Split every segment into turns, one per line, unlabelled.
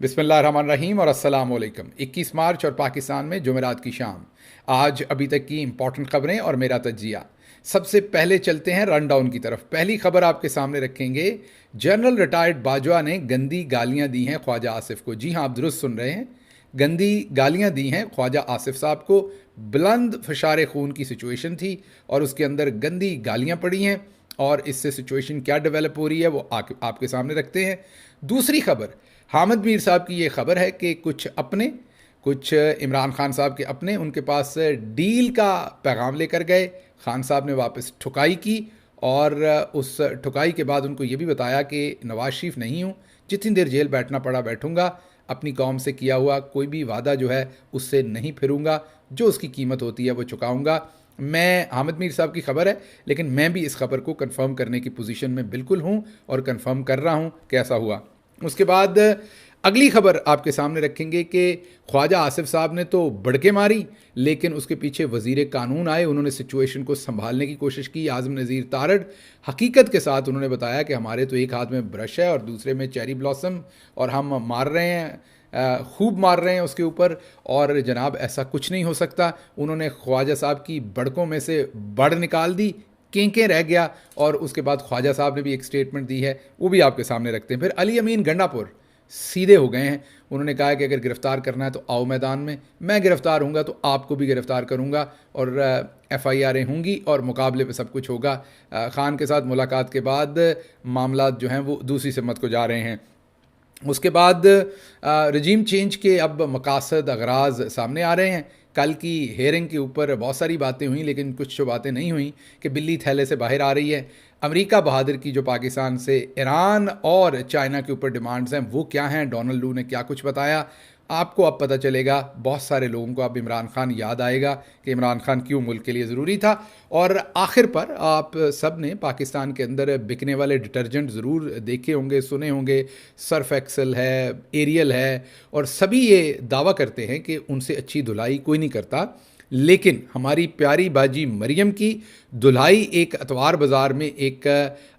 बिस्मिल्लाहिर्रहमानिर्रहीम और अस्सलाम वालेकुम। 21 मार्च और पाकिस्तान में जुमेरात की शाम। आज अभी तक की इंपॉर्टेंट खबरें और मेरा तज्जिया। सबसे पहले चलते हैं रन डाउन की तरफ। पहली खबर आपके सामने रखेंगे। जनरल रिटायर्ड बाजवा ने गंदी गालियां दी हैं ख्वाजा आसिफ को। जी हां, आप दुरुस्त सुन रहे हैं, गंदी गालियां दी हैं ख्वाजा आसिफ साहब को। बुलंद फशारे खून की सिचुएशन थी और उसके अंदर गंदी गालियां पड़ी हैं और इससे सिचुएशन क्या डेवलप हो रही है वो आपके सामने रखते हैं। दूसरी खबर, हामिद मीर साहब की ये खबर है कि कुछ इमरान खान साहब के अपने उनके पास डील का पैगाम लेकर गए। खान साहब ने वापस ठुकाई की और उस ठुकाई के बाद उनको ये भी बताया कि नवाज शरीफ नहीं हूँ, जितनी देर जेल बैठना पड़ा बैठूंगा, अपनी कौम से किया हुआ कोई भी वादा जो है उससे नहीं फिरूंगा, जो उसकी कीमत होती है वो चुकाऊंगा। मैं, हामिद मीर साहब की खबर है लेकिन मैं भी इस खबर को कंफर्म करने की पोजीशन में बिल्कुल हूँ और कंफर्म कर रहा हूँ कैसा हुआ। उसके बाद अगली खबर आपके सामने रखेंगे कि ख्वाजा आसिफ साहब ने तो बड़के मारी लेकिन उसके पीछे वजीर कानून आए, उन्होंने सिचुएशन को संभालने की कोशिश की। आज़म नज़ीर तारड़ हकीकत के साथ उन्होंने बताया कि हमारे तो एक हाथ में ब्रश है और दूसरे में चेरी ब्लॉसम और हम मार रहे हैं, खूब मार रहे हैं उसके ऊपर, और जनाब ऐसा कुछ नहीं हो सकता। उन्होंने ख्वाजा साहब की बड़कों में से बड़ निकाल दी, केंके रह गया। और उसके बाद ख्वाजा साहब ने भी एक स्टेटमेंट दी है, वो भी आपके सामने रखते हैं। फिर अली अमीन गंडापुर सीधे हो गए हैं, उन्होंने कहा कि अगर गिरफ्तार करना है तो आओ मैदान में, मैं गिरफ्तार हूँगा तो आपको भी गिरफ्तार करूँगा और FIRएं होंगी और मुकाबले पे सब कुछ होगा। खान के साथ मुलाकात के बाद मामला जो हैं वो दूसरी सिमत को जा रहे हैं। उसके बाद रजीम चेंज के अब मकासद अगराज सामने आ रहे हैं। कल की हेयरिंग के ऊपर बहुत सारी बातें हुई लेकिन कुछ जो बातें नहीं हुई कि बिल्ली थैले से बाहर आ रही है। अमेरिका बहादुर की जो पाकिस्तान से ईरान और चाइना के ऊपर डिमांड्स हैं वो क्या हैं, डोनाल्ड लू ने क्या कुछ बताया, आपको अब पता चलेगा। बहुत सारे लोगों को अब इमरान खान याद आएगा कि इमरान खान क्यों मुल्क के लिए ज़रूरी था। और आखिर पर आप सब ने पाकिस्तान के अंदर बिकने वाले डिटर्जेंट ज़रूर देखे होंगे, सुने होंगे। सर्फ एक्सेल है, एरियल है, और सभी ये दावा करते हैं कि उनसे अच्छी धुलाई कोई नहीं करता। लेकिन हमारी प्यारी बाजी मरियम की धुलाई एक अतवार बाज़ार में एक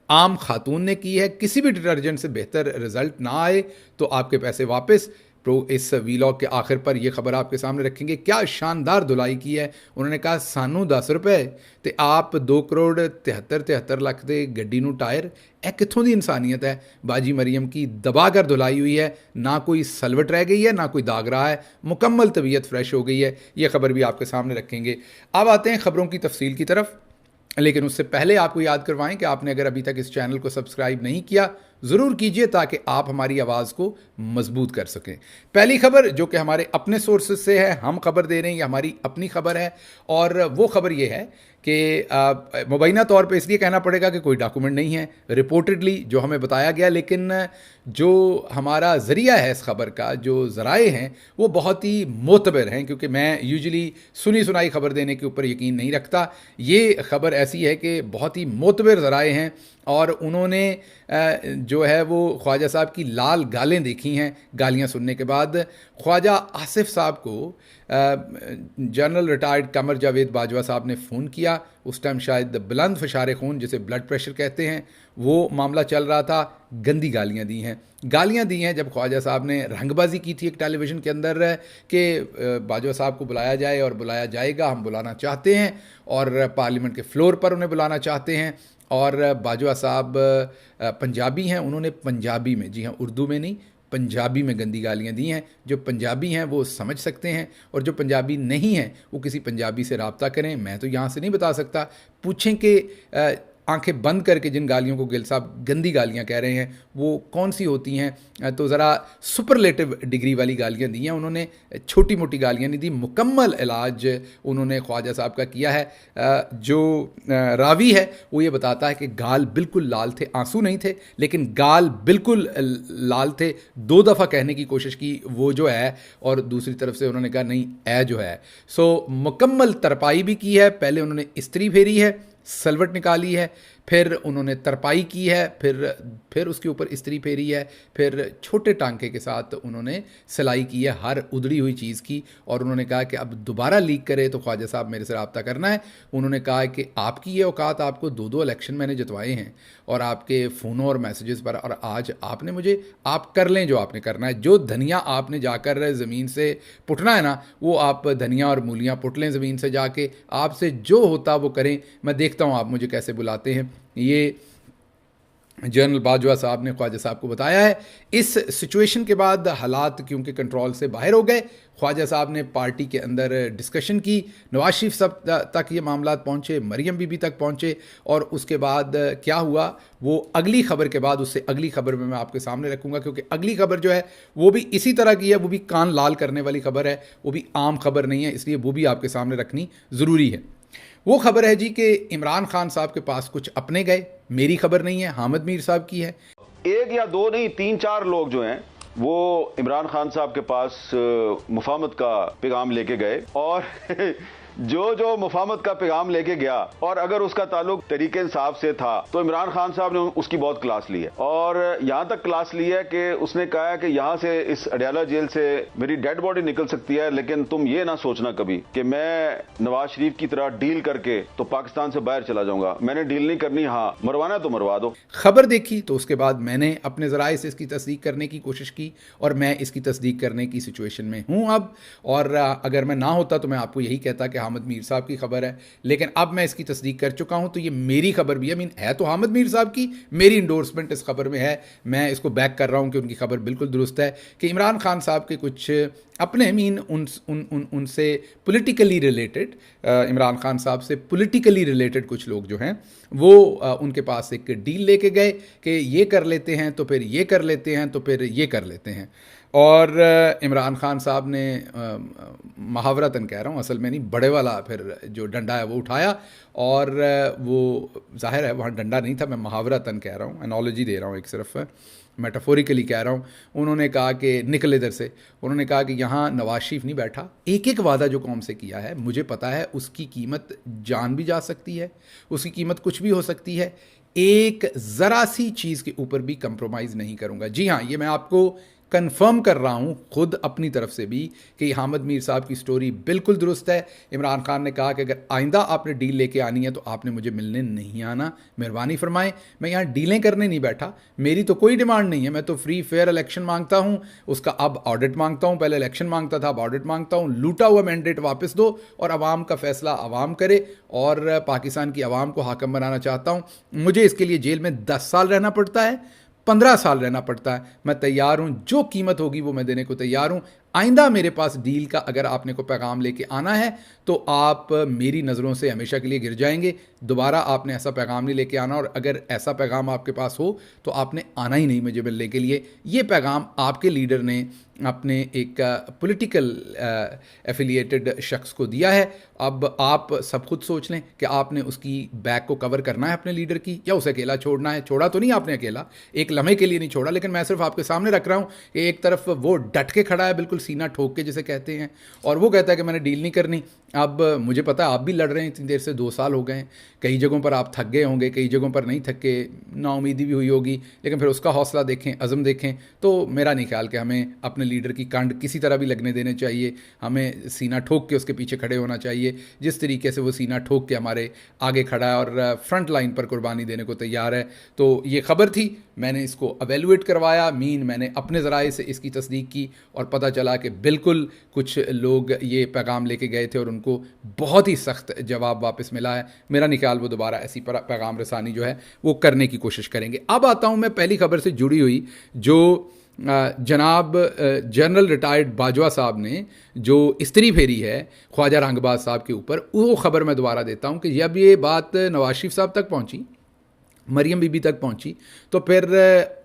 आम खातून ने की है। किसी भी डिटर्जेंट से बेहतर रिजल्ट ना आए तो आपके पैसे वापस। तो इस वीलॉग के आखिर पर यह खबर आपके सामने रखेंगे, क्या शानदार धुलाई की है। उन्होंने कहा सानू 10 रुपए तो आप 2 करोड़ 73 लाख के गड्डी नू टायर। ए कित्थों दी इंसानियत है। बाजी मरियम की दबा कर धुलाई हुई है, ना कोई सलवट रह गई है ना कोई दाग रहा है, मुकम्मल तबीयत फ्रेश हो गई है। यह खबर भी आपके सामने रखेंगे। अब आते हैं खबरों की तफसील की तरफ, लेकिन उससे पहले आपको याद करवाएं कि आपने अगर अभी तक इस चैनल को सब्सक्राइब नहीं किया ज़रूर कीजिए ताकि आप हमारी आवाज़ को मजबूत कर सकें। पहली खबर जो कि हमारे अपने सोर्सेज से है, हम खबर दे रहे हैं, ये हमारी अपनी खबर है। और वो खबर ये है कि मुबैना तौर पे इसलिए कहना पड़ेगा कि कोई डॉक्यूमेंट नहीं है रिपोर्टेडली जो हमें बताया गया, लेकिन जो हमारा ज़रिया है इस खबर का, जो ज़राए हैं वो बहुत ही मोतबर हैं, क्योंकि मैं यूजुअली सुनी सुनाई खबर देने के ऊपर यकीन नहीं रखता। ये खबर ऐसी है कि बहुत ही मोतबर ज़राए हैं और उन्होंने जो है वो ख्वाजा साहब की लाल गालें देखी हैं। गालियां सुनने के बाद ख्वाजा आसिफ साहब को जनरल रिटायर्ड कमर जावेद बाजवा साहब ने फ़ोन किया। उस टाइम शायद बुलंद फशारे खून, जिसे ब्लड प्रेशर कहते हैं, वो मामला चल रहा था। गंदी गालियां दी हैं जब ख्वाजा साहब ने रंगबाजी की थी एक टेलीविज़न के अंदर कि बाजवा साहब को बुलाया जाए और बुलाया जाएगा, हम बुलाना चाहते हैं और पार्लियामेंट के फ्लोर पर उन्हें बुलाना चाहते हैं। और बाजवा साहब पंजाबी हैं, उन्होंने पंजाबी में, जी हाँ उर्दू में नहीं, पंजाबी में गंदी गालियाँ दी हैं। जो पंजाबी हैं वो समझ सकते हैं और जो पंजाबी नहीं हैं वो किसी पंजाबी से रब्ता करें। मैं तो यहाँ से नहीं बता सकता, पूछें कि आंखें बंद करके जिन गालियों को गिल साहब गंदी गालियाँ कह रहे हैं वो कौन सी होती हैं। तो ज़रा सुपरलेटिव डिग्री वाली गालियाँ दी हैं उन्होंने, छोटी मोटी गालियाँ नहीं दी। मुकम्मल इलाज उन्होंने ख्वाजा साहब का किया है। जो रावी है वो ये बताता है कि गाल बिल्कुल लाल थे, आंसू नहीं थे लेकिन गाल बिल्कुल लाल थे। 2 दफ़ा कहने की कोशिश की वो जो है, और दूसरी तरफ से उन्होंने कहा नहीं ए जो है। सो मुकम्मल तरपाई भी की है। पहले उन्होंने इस्त्री फेरी है, सलवट निकाली है, फिर उन्होंने तरपाई की है, फिर उसके ऊपर इस्त्री फेरी है, फिर छोटे टांके के साथ उन्होंने सिलाई की है हर उधड़ी हुई चीज़ की। और उन्होंने कहा कि अब दोबारा लीक करे तो ख्वाजा साहब मेरे से रब्ता करना है। उन्होंने कहा कि आपकी ये औकात, आपको 2-2 इलेक्शन मैंने जितवाए हैं और आपके फ़ोनों और मैसेजेस पर, और आज आपने मुझे, आप कर लें जो आपने करना है, जो धनिया आपने जाकर ज़मीन से पुटना है ना, वो आप धनिया और मूलियाँ पुट लें ज़मीन से जाके, आपसे जो होता वो करें, मैं देखता हूँ आप मुझे कैसे बुलाते हैं। ये जनरल बाजवा साहब ने ख्वाजा साहब को बताया है। इस सिचुएशन के बाद हालात क्योंकि कंट्रोल से बाहर हो गए, ख्वाजा साहब ने पार्टी के अंदर डिस्कशन की, नवाज शरीफ साहब तक ये मामला पहुँचे, मरियम बीबी तक पहुँचे, और उसके बाद क्या हुआ वो अगली खबर के बाद, उससे अगली खबर में मैं आपके सामने रखूँगा, क्योंकि अगली खबर जो है वो भी इसी तरह की है, वो भी कान लाल करने वाली खबर है, वो भी आम खबर नहीं है, इसलिए वो भी आपके सामने रखनी ज़रूरी है। वो खबर है जी कि इमरान खान साहब के पास कुछ अपने गए, मेरी खबर नहीं है, हामिद मीर साहब की है।
एक या दो नहीं, 3-4 लोग जो हैं वो इमरान खान साहब के पास मुफाहमत का पैगाम लेके गए, और जो जो मुफाहमत का पैगाम लेके गया, और अगर उसका ताल्लुक तरीके इंसाफ से था तो इमरान खान साहब ने उसकी बहुत क्लास ली है। और यहां तक क्लास ली है कि उसने कहा है कि यहां से, इस अडयाला जेल से मेरी डेड बॉडी निकल सकती है, लेकिन तुम ये ना सोचना कभी कि मैं नवाज शरीफ की तरह डील करके तो पाकिस्तान से बाहर चला जाऊंगा। मैंने डील नहीं करनी, हाँ मरवाना तो मरवा दो।
खबर देखी तो उसके बाद मैंने अपने ज़राए से इसकी तस्दीक करने की कोशिश की, और मैं इसकी तस्दीक करने की सिचुएशन में हूँ अब। और अगर मैं ना होता तो मैं आपको यही कहता कि हामिद मीर साहब की खबर है, लेकिन अब मैं इसकी तस्दीक कर चुका हूं, तो ये मेरी खबर भी है। मीन है तो हामिद मीर साहब की, मेरी इंडोर्समेंट इस खबर में है, मैं इसको बैक कर रहा हूं कि उनकी खबर बिल्कुल दुरुस्त है कि इमरान खान साहब के कुछ अपने, मीन उनसे पॉलिटिकली रिलेटेड, इमरान खान साहब से पॉलिटिकली रिलेटेड कुछ लोग जो हैं वो उनके पास एक डील लेके गए कि ये कर लेते हैं तो फिर ये कर लेते हैं तो फिर ये कर लेते हैं। और इमरान खान साहब ने मुहावरतन कह रहा हूँ, असल में नहीं, बड़े वाला फिर जो डंडा है वो उठाया, और वो जाहिर है वहाँ डंडा नहीं था, मैं मुहावरतन कह रहा हूँ, एनोलॉजी दे रहा हूँ, एक सिर्फ मेटाफोरिकली कह रहा हूँ। उन्होंने कहा कि निकल इधर से, उन्होंने कहा कि यहाँ नवाज शरीफ नहीं बैठा, एक एक वादा जो कौम से किया है मुझे पता है, उसकी कीमत जान भी जा सकती है, उसकी कीमत कुछ भी हो सकती है, एक ज़रा सी चीज़ के ऊपर भी कंप्रोमाइज़ नहीं करूँगा। जी हाँ, ये मैं आपको कंफर्म कर रहा हूँ खुद अपनी तरफ से भी कि हामिद मीर साहब की स्टोरी बिल्कुल दुरुस्त है। इमरान खान ने कहा कि अगर आइंदा आपने डील लेके आनी है तो आपने मुझे मिलने नहीं आना, मेहरबानी फरमाएं। मैं यहाँ डीलें करने नहीं बैठा, मेरी तो कोई डिमांड नहीं है, मैं तो फ्री फेयर इलेक्शन मांगता हूँ, उसका अब ऑडिट मांगता हूँ, पहले इलेक्शन मांगता था, अब ऑडिट मांगता हूँ। लूटा हुआ मैंडेट वापस दो और अवाम का फैसला अवाम करे, और पाकिस्तान की अवाम को हाकम बनाना चाहता हूँ। मुझे इसके लिए जेल में 10 साल रहना पड़ता है, 15 साल रहना पड़ता है, मैं तैयार हूं, जो कीमत होगी वो मैं देने को तैयार हूं। आइंदा मेरे पास डील का अगर आपने को पैगाम लेके आना है तो आप मेरी नज़रों से हमेशा के लिए गिर जाएंगे, दोबारा आपने ऐसा पैगाम नहीं लेके आना, और अगर ऐसा पैगाम आपके पास हो तो आपने आना ही नहीं मुझे मिलने के लिए। ये पैगाम आपके लीडर ने अपने एक पॉलिटिकल एफिलिएटेड शख्स को दिया है। अब आप सब खुद सोच लें कि आपने उसकी बैक को कवर करना है अपने लीडर की, या उसे अकेला छोड़ना है। छोड़ा तो नहीं आपने अकेला, एक लम्हे के लिए नहीं छोड़ा, लेकिन मैं सिर्फ आपके सामने रख रहा हूँ कि एक तरफ वो डट के खड़ा है, बिल्कुल सीना ठोक के जिसे कहते हैं, और वो कहता है कि मैंने डील नहीं करनी। अब मुझे पता है आप भी लड़ रहे हैं इतनी देर से, 2 साल हो गए हैं, कई जगहों पर आप थक गए होंगे, कई जगहों पर नहीं थके, नाउमीदी भी हुई होगी, लेकिन फिर उसका हौसला देखें, अज़म देखें। तो मेरा नहीं ख्याल कि हमें अपने लीडर की कांड किसी तरह भी लगने देने चाहिए, हमें सीना ठोक के उसके पीछे खड़े होना चाहिए, जिस तरीके से वो सीना ठोक के हमारे आगे खड़ा है और फ्रंट लाइन पर कुर्बानी देने को तैयार है। तो ये खबर थी, मैंने इसको एवेलुएट करवाया, मैंने अपने ज़राए से इसकी तस्दीक की, और पता चला कि बिल्कुल कुछ लोग ये पैगाम लेके गए थे और उनको बहुत ही सख्त जवाब वापस मिला है। मेरा नहीं ख्याल वो दोबारा ऐसी पैगाम रसानी जो है वो करने की कोशिश करेंगे। अब आता हूँ मैं पहली खबर से जुड़ी हुई, जो जनाब जनरल रिटायर्ड बाजवा साहब ने जो इस्त्री फेरी है ख्वाजा रंगबाज साहब के ऊपर, वो खबर मैं दोबारा देता हूँ कि जब ये बात नवाज शरीफ साहब तक पहुँची, मरियम बीबी तक पहुंची, तो फिर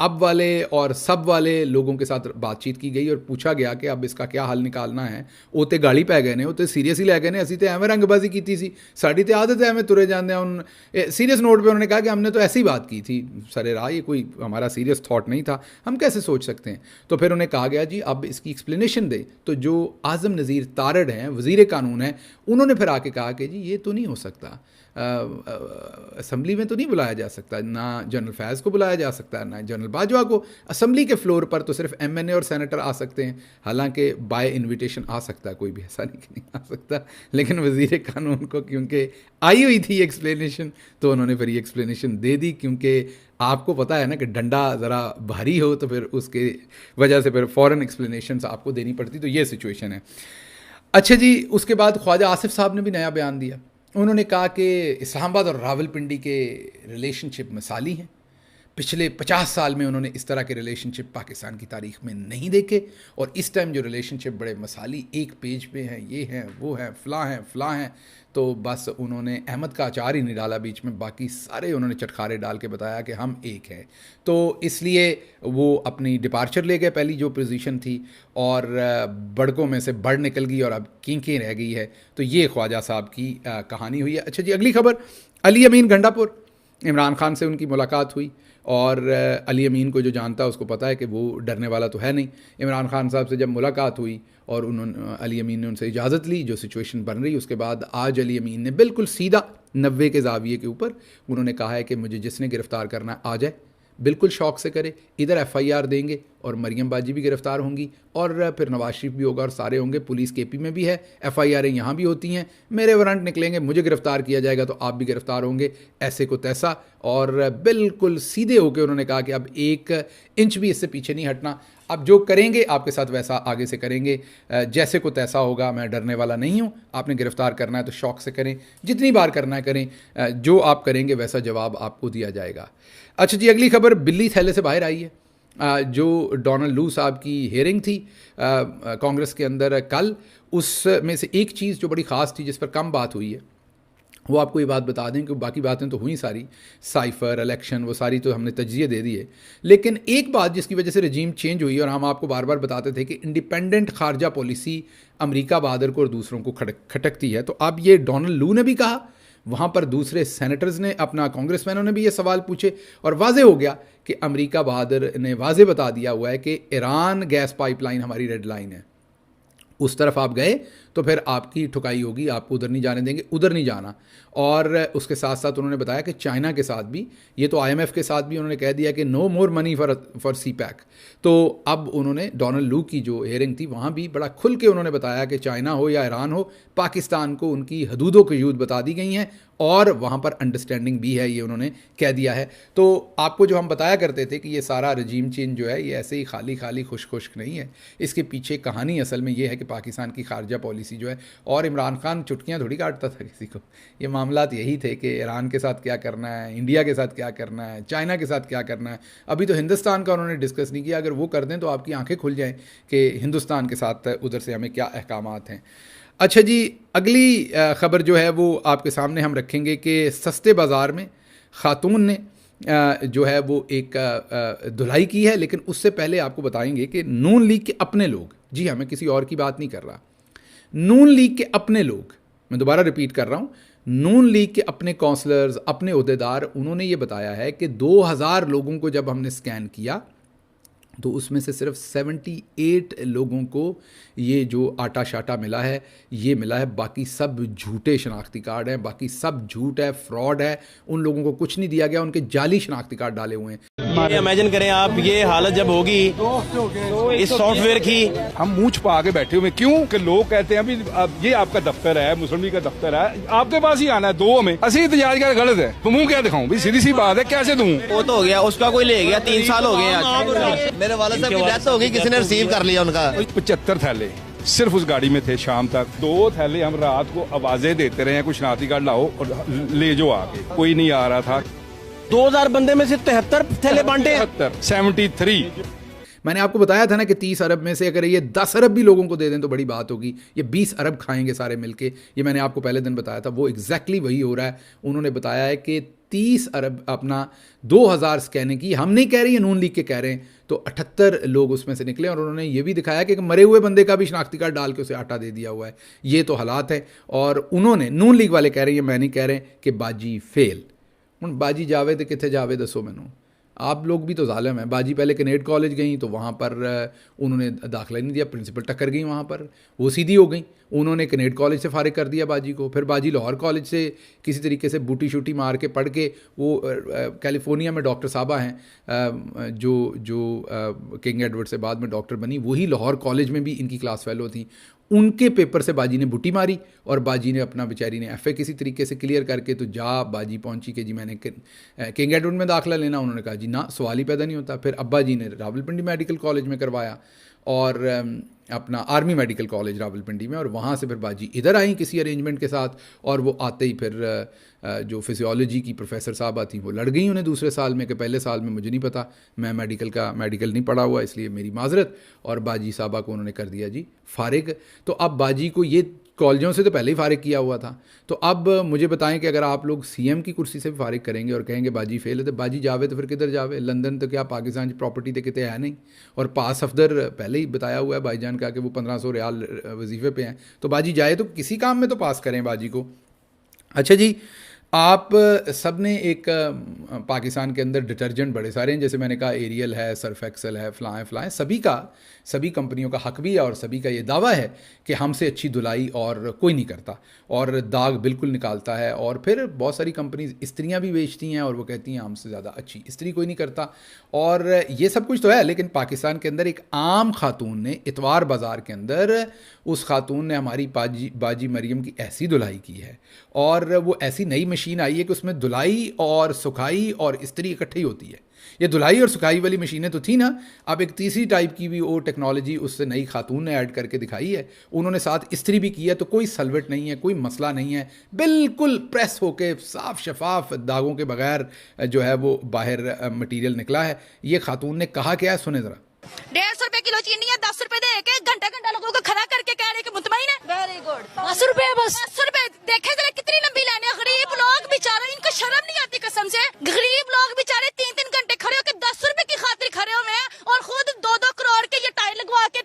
अब वाले और सब वाले लोगों के साथ बातचीत की गई और पूछा गया कि अब इसका क्या हल निकालना है। वो तो गाली पै गए ने, वो तो सीरियस ही लै गए ने, असी तो एवं रंगबाजी की थी, साड़ी तो आदत है एवं तुरे जाते हैं। सीरियस नोट पे उन्होंने कहा कि हमने तो ऐसी बात की थी सरे राह, ये कोई हमारा सीरियस थॉट नहीं था, हम कैसे सोच सकते हैं। तो फिर उन्हें कहा गया जी अब इसकी एक्सप्लेनेशन दे। तो जो आज़म नज़ीर तारड़ हैं, वज़ीर कानून हैं, उन्होंने फिर आके कहा कि जी ये तो नहीं हो सकता, असम्बली में तो नहीं बुलाया जा सकता, ना जनरल फैज़ को बुलाया जा सकता है, ना जनरल बाजवा को। असम्बली के फ्लोर पर तो सिर्फ एमएनए और सेनेटर आ सकते हैं, हालांकि बाय इनविटेशन आ सकता है, कोई भी ऐसा नहीं कि नहीं आ सकता, लेकिन वज़ीर कानून को क्योंकि आई हुई थी एक्सप्लेनेशन, तो उन्होंने फिर ये एक्सप्लेनेशन दे दी, क्योंकि आपको पता है ना कि डंडा ज़रा भारी हो तो फिर उसके वजह से फिर फ़ौरन एक्सप्लेनेशन आपको देनी पड़ती, तो ये सिचुएशन है। अच्छा जी, उसके बाद ख्वाजा आसिफ साहब ने भी नया बयान दिया। उन्होंने कहा कि इस्लामाबाद और रावलपिंडी के रिलेशनशिप मिसाली हैं। पिछले 50 साल में उन्होंने इस तरह के रिलेशनशिप पाकिस्तान की तारीख में नहीं देखे, और इस टाइम जो रिलेशनशिप बड़े मिसाली एक पेज पे हैं, ये हैं, वो हैं, फ़लाँ हैं। तो बस उन्होंने अहमद का अचार ही नहीं डाला बीच में, बाकी सारे उन्होंने चटखारे डाल के बताया कि हम एक हैं। तो इसलिए वो अपनी डिपार्चर ले गए, पहली जो पोजीशन थी, और बड़कों में से बड़ निकल गई और अब कीं रह गई है। तो ये ख्वाजा साहब की कहानी हुई है। अच्छा जी, अगली खबर, अली अमीन गंडापुर, इमरान खान से उनकी मुलाकात हुई, और अली अमीन को जो जानता है उसको पता है कि वो डरने वाला तो है नहीं। इमरान खान साहब से जब मुलाकात हुई और अली अमीन ने उनसे इजाज़त ली, जो सिचुएशन बन रही, उसके बाद आज अली अमीन ने बिल्कुल सीधा 90 के ज़ाविये के ऊपर उन्होंने कहा है कि मुझे जिसने गिरफ़्तार करना है आ जाए, बिल्कुल शौक से करे। इधर एफआईआर देंगे और मरियम बाजी भी गिरफ्तार होंगी, और फिर नवाज शरीफ भी होगा, और सारे होंगे। पुलिस केपी में भी है, एफआईआर यहाँ भी होती हैं। मेरे वारंट निकलेंगे, मुझे गिरफ्तार किया जाएगा तो आप भी गिरफ्तार होंगे, ऐसे को तैसा। और बिल्कुल सीधे होकर उन्होंने कहा कि अब 1 इंच भी इससे पीछे नहीं हटना, अब जो करेंगे आपके साथ वैसा आगे से करेंगे, जैसे को तैसा होगा। मैं डरने वाला नहीं हूँ, आपने गिरफ्तार करना है तो शौक से करें, जितनी बार करना है करें, जो आप करेंगे वैसा जवाब आपको दिया जाएगा। अच्छा जी, अगली खबर बिल्ली थैले से बाहर आई है। जो डोनाल्ड लू साहब की हेयरिंग थी कांग्रेस के अंदर कल, उसमें से एक चीज़ जो बड़ी ख़ास थी, जिस पर कम बात हुई है, वो आपको ये बात बता दें कि बाकी बातें तो हुई सारी, साइफ़र, इलेक्शन, वो सारी तो हमने तज्जिए दे दिए। लेकिन एक बात जिसकी वजह से रजीम चेंज हुई, और हम आपको बार बार बताते थे कि इंडिपेंडेंट खारजा पॉलिसी अमेरिका बहादुर को और दूसरों को खटकती है, तो अब ये डोनाल्ड लू ने भी कहा, वहाँ पर दूसरे सेनेटर्स ने, अपना कांग्रेसमैनों ने भी ये सवाल पूछे, और वाजे हो गया कि अमेरिका बहादुर ने वाजे बता दिया हुआ है कि ईरान गैस पाइपलाइन हमारी रेड लाइन है। उस तरफ आप गए तो फिर आपकी ठुकाई होगी, आपको उधर नहीं जाने देंगे, उधर नहीं जाना। और उसके साथ साथ उन्होंने बताया कि चाइना के साथ भी, ये तो आईएमएफ के साथ भी उन्होंने कह दिया कि no more money for CPEC. तो अब उन्होंने डोनाल्ड लू की जो हेयरिंग थी वहाँ भी बड़ा खुल के उन्होंने बताया कि चाइना हो या ईरान हो, पाकिस्तान को उनकी हदूदों की हदूद बता दी गई हैं, और वहाँ पर अंडरस्टैंडिंग भी है, ये उन्होंने कह दिया है। तो आपको जो हम बताया करते थे कि ये सारा रजीम चेंज जो है ये ऐसे ही खाली खाली खुश नहीं है, इसके पीछे कहानी असल में ये है कि पाकिस्तान की खारजा पॉलिसी जो है, और इमरान खान चुटकियाँ थोड़ी काटता था किसी को, ये मामलात यही थे कि ईरान के साथ क्या करना है, इंडिया के साथ क्या करना है, चाइना के साथ क्या करना है। अभी तो हिंदुस्तान का उन्होंने डिस्कस नहीं किया, अगर वो कर दें तो आपकी आंखें खुल जाएँ कि हिंदुस्तान के साथ उधर से हमें क्या अहकामात हैं। अच्छा जी, अगली ख़बर जो है वो आपके सामने हम रखेंगे कि सस्ते बाज़ार में ख़ातून ने जो है वो एक धुलाई की है। लेकिन उससे पहले आपको बताएंगे कि नून लीग के अपने लोग, जी हाँ, मैं किसी और की बात नहीं कर रहा, नून लीग के अपने लोग, मैं दोबारा रिपीट कर रहा हूँ, नून लीग के अपने काउंसलर्स, अपने ओहदेदार, उन्होंने ये बताया है कि 2000 लोगों को जब हमने स्कैन किया तो उसमें से सिर्फ 78 लोगों को ये जो आटा शाटा मिला है ये मिला है, बाकी सब झूठे शनाख्ती कार्ड हैं, बाकी सब झूठ है, फ्रॉड है, उन लोगों को कुछ नहीं दिया गया, उनके जाली शनाख्ती कार्ड डाले हुए हैं।
ये इमेजिन करें आप, ये हालत जब होगी इस सॉफ्टवेयर की।
हम मुंह छुपा के बैठे हुए, क्यों कि लोग कहते हैं अभी ये आपका दफ्तर है, मुस्लिम लीग का दफ्तर है, आपके पास ही आना है, दो हमें असली एहतजाज का गलत है, तो मुंह क्या दिखाऊं भाई, सीधी सी बात है, कैसे दूं?
वो तो हो गया, उसका कोई ले गया, 3 साल हो गए आज।
मेरे वाले साहब की डेथ हो गई, किसी ने रिसीव कर लिया उनका।
75 थैले सिर्फ उस गाड़ी में थे शाम तक। 2 थैले हम रात को आवाजें देते रहे, कुछ शनाख्ती कार्ड लाओ और ले जो आगे, कोई नहीं आ रहा था।
2000 बंदे में से 73 थैले बांटे,
73।
मैंने आपको बताया था ना कि 30 अरब में से अगर ये 10 अरब भी लोगों को दे दें तो बड़ी बात होगी, ये 20 अरब खाएंगे सारे मिलके, ये मैंने आपको पहले दिन बताया था, वो एग्जैक्टली वही हो रहा है। उन्होंने बताया है कि 30 अरब अपना 2000 स्कैनिंग की, हम नहीं कह रहे हैं, नून लीग के कह रहे हैं, तो 78 लोग उसमें से निकले, और उन्होंने ये भी दिखाया कि मरे हुए बंदे का भी शनाख्ती कार्ड डाल के उसे आटा दे दिया हुआ है। ये तो हालात है, और उन्होंने, नून लीग वाले कह रहे हैं, मैं नहीं कह रहे, कि बाजी फेल। हूँ बाजी जावे तो कितने जावे दसो मैनू, आप लोग भी तो जालिम हैं। बाजी पहले कैनेड कॉलेज गई तो वहाँ पर उन्होंने दाखिला नहीं दिया, प्रिंसिपल टक्कर गई वहाँ पर, वो सीधी हो गई। उन्होंने कैनेड कॉलेज से फारिग कर दिया बाजी को। फिर बाजी लाहौर कॉलेज से किसी तरीके से बूटी शूटी मार के पढ़ के वो कैलिफोर्निया में डॉक्टर साहबा हैं, जो किंग एडवर्ड से बाद में डॉक्टर बनी, वही लाहौर कॉलेज में भी इनकी क्लास फेलो थी। उनके पेपर से बाजी ने बुटी मारी और बाजी ने अपना, बेचारी ने एफए किसी तरीके से क्लियर करके तो बाजी पहुंची कि जी मैंने किंग एडवर्ड में दाखिला लेना। उन्होंने कहा जी ना, सवाल ही पैदा नहीं होता। फिर अब्बा जी ने रावलपिंडी मेडिकल कॉलेज में करवाया और अपना आर्मी मेडिकल कॉलेज रावलपिंडी में, और वहाँ से फिर बाजी इधर आई किसी अरेंजमेंट के साथ, और वो आते ही फिर जो फिजियोलॉजी की प्रोफेसर साहबा थी वो लड़ गई उन्हें दूसरे साल में कि पहले साल में मुझे नहीं पता, मैं मेडिकल नहीं पढ़ा हुआ, इसलिए मेरी माजरत, और बाजी साहबा को उन्होंने कर दिया जी फारिग। तो अब बाजी को ये कॉलेजों से तो पहले ही फारिग किया हुआ था। तो अब मुझे बताएं कि अगर आप लोग सीएम की कुर्सी से भी फारिग करेंगे और कहेंगे बाजी फेल है, तो बाजी जावे तो फिर किधर जावे? लंदन तो क्या पाकिस्तान की प्रॉपर्टी तो कितने है नहीं, और पास अफदर पहले ही बताया हुआ है भाईजान का कि वो 1500 रियाल वजीफे पे हैं। तो बाजी जाए तो किसी काम में तो पास करें बाजी को। अच्छा जी, आप सब ने एक पाकिस्तान के अंदर डिटर्जेंट बड़े सारे हैं, जैसे मैंने कहा एरियल है, सर्फ एक्सेल है, फलाएँ, सभी कंपनियों का हक भी है और सभी का ये दावा है कि हमसे अच्छी धुलाई और कोई नहीं करता, और दाग बिल्कुल निकालता है। और फिर बहुत सारी कंपनीज इस्त्रियाँ भी बेचती हैं और वो कहती हैं हमसे ज़्यादा अच्छी इस्त्री कोई नहीं करता। और ये सब कुछ तो है, लेकिन पाकिस्तान के अंदर एक आम खातून ने इतवार बाज़ार के अंदर, उस खातून ने हमारी बाजी मरियम की ऐसी धुलाई की है, और वो ऐसी नई मशीन आई है कि उसमें धुलाई और सुखाई और इस्त्री इकट्ठी होती है। ये धुलाई और सुखाई वाली मशीनें तो थी ना, अब एक तीसरी टाइप की भी वो टेक्नोलॉजी उससे नई खातून ने ऐड करके दिखाई है। उन्होंने साथ इस्त्री भी की है, तो कोई सलवट नहीं है, कोई मसला नहीं है, बिल्कुल प्रेस होके साफ शफाफ दागों के बगैर जो है वो बाहर मटीरियल निकला है। ये खातून ने कहा क्या है, सुने ज़रा।
150 रुपए किलो चीनी है, 10 रुपए दे के घंटा लोगों को खड़ा करके कह रहे कि मुतमईन है। Very good. 10 रुपए बस, 10 रुपए देखे जरा कितनी लंबी लाइन है। गरीब लोग बेचारे, इनको शर्म नहीं आती कसम से। गरीब लोग बेचारे 3-3 घंटे खड़े होकर 10 रुपए की खातिर खड़े हुए हैं, और खुद 2-2 करोड़ के ये टायर लगवा के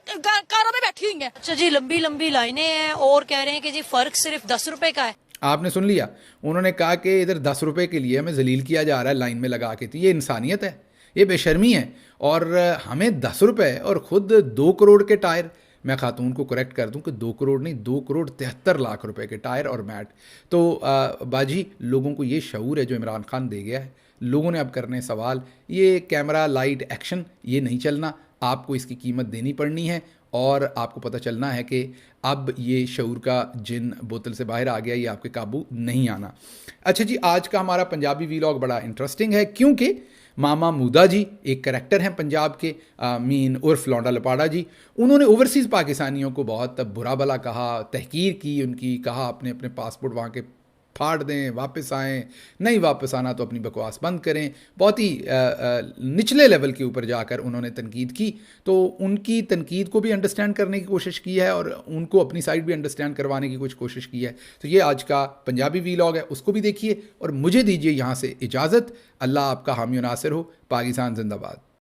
कारों में बैठी हुई है।
अच्छा जी, लंबी लाइनें हैं और कह रहे हैं कि जी फर्क सिर्फ 10 रुपए का है।
आपने सुन लिया, उन्होंने कहा कि इधर 10 रुपए के लिए हमें जलील किया जा रहा है लाइन में लगा के। तो ये इंसानियत है, ये बेशर्मी है। और हमें 10 रुपए और ख़ुद 2 करोड़ के टायर, मैं खातून को करेक्ट कर दूं कि 2 करोड़ नहीं, 2 करोड़ 73 लाख रुपए के टायर और मैट। तो बाजी, लोगों को ये शऊर है जो इमरान खान दे गया है। लोगों ने अब करने सवाल, ये कैमरा लाइट एक्शन ये नहीं चलना, आपको इसकी कीमत देनी पड़नी है, और आपको पता चलना है कि अब ये शऊर का जिन बोतल से बाहर आ गया, ये आपके काबू नहीं आना। अच्छा जी, आज का हमारा पंजाबी वीलॉग बड़ा इंटरेस्टिंग है, क्योंकि मामा मूदा जी एक करैक्टर हैं पंजाब के, मीन उर्फ लौंडा लपाड़ा जी। उन्होंने ओवरसीज़ पाकिस्तानियों को बहुत बुरा भला कहा, तहकीर की उनकी, कहा अपने अपने पासपोर्ट वहाँ के फाड़ दें, वापस आएँ, नहीं वापस आना तो अपनी बकवास बंद करें। बहुत ही निचले लेवल के ऊपर जाकर उन्होंने तनकीद की। तो उनकी तनकीद को भी अंडरस्टैंड करने की कोशिश की है और उनको अपनी साइड भी अंडरस्टैंड करवाने की कुछ कोशिश की है। तो ये आज का पंजाबी वीलॉग है, उसको भी देखिए और मुझे दीजिए यहाँ से इजाज़त। अल्लाह आपका हामी और नासिर हो। पाकिस्तान जिंदाबाद।